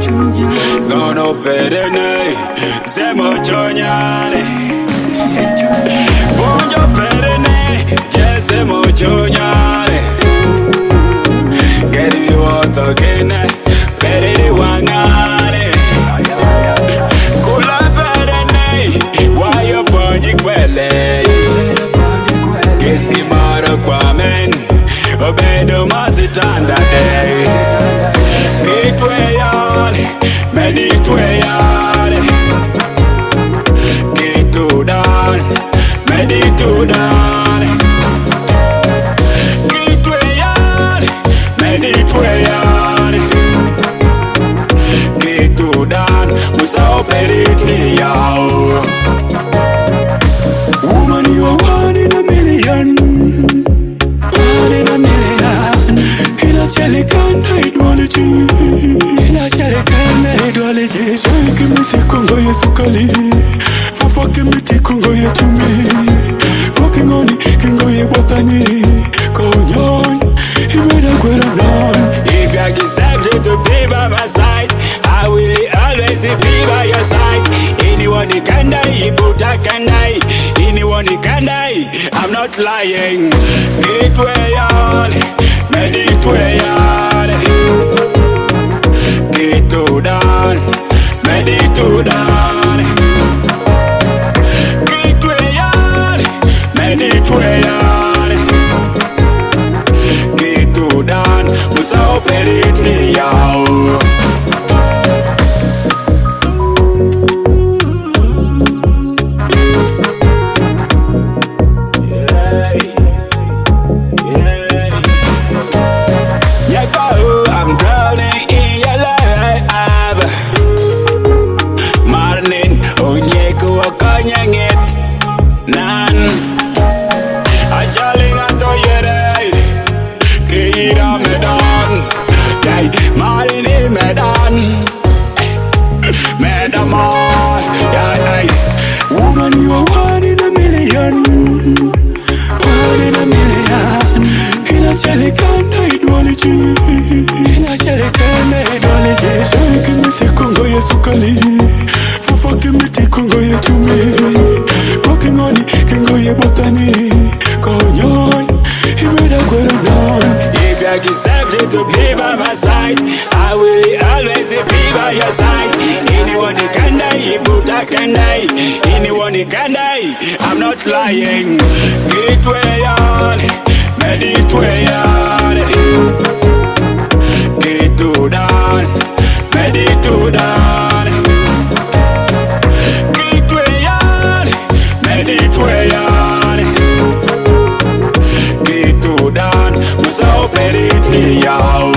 Gono perene, semo chonyane. Bonjo perene, jesemo chonyane. Geri wato kene, perere wangane. Kula perene, wayo ponji kwele. Keski maro kwa men, obedo masitanda day. Tweyan, Medi Tweyan, Tweyan, Medi Tweyan, Tweyan, Medi Tweyan, Tweyan, Musa operate yao. Woman, you are one in a million, one in a million. Ina chelikana ideology, ina chelikana ideology. Soy kimiti Kongo ya sukali, fafa kimiti Kongo ya chumi. Walking on it, Kongo ya botany, konyon, ibeda kwera non. If you accept to be by my side, I will always be by your side. Anyone can die, Buddha can die. Anyone can die, I'm not lying. Tweyan, Medi Tweyan, Tweyan, Medi Tweyan, Tweyan, Medi Tweyan, Tweyan, Musa operate yao. I'm drowning in your love. Marnin, onyeko wakanyangit nan. Ajaling ato yere, kira medan. Yay, marini medan. Medaman, yay. Woman, you are one in a million. One in a million. Ina chelikana ideology, ina chelikana ideology. Soy kimiti Kongo ya sukali, fafa kimiti Kongo ya chumi. Walking on it, Kongo ya botany, konyon, ibeda kwera non. If you accept to be by my side, I will always be by your side. Anyone can die, Buddha can die. Anyone can die, I'm not lying. Tweyan, Medi Tweyan, Tweyan, Medi Tweyan, Tweyan, Medi Tweyan, Tweyan, Musa operate yao.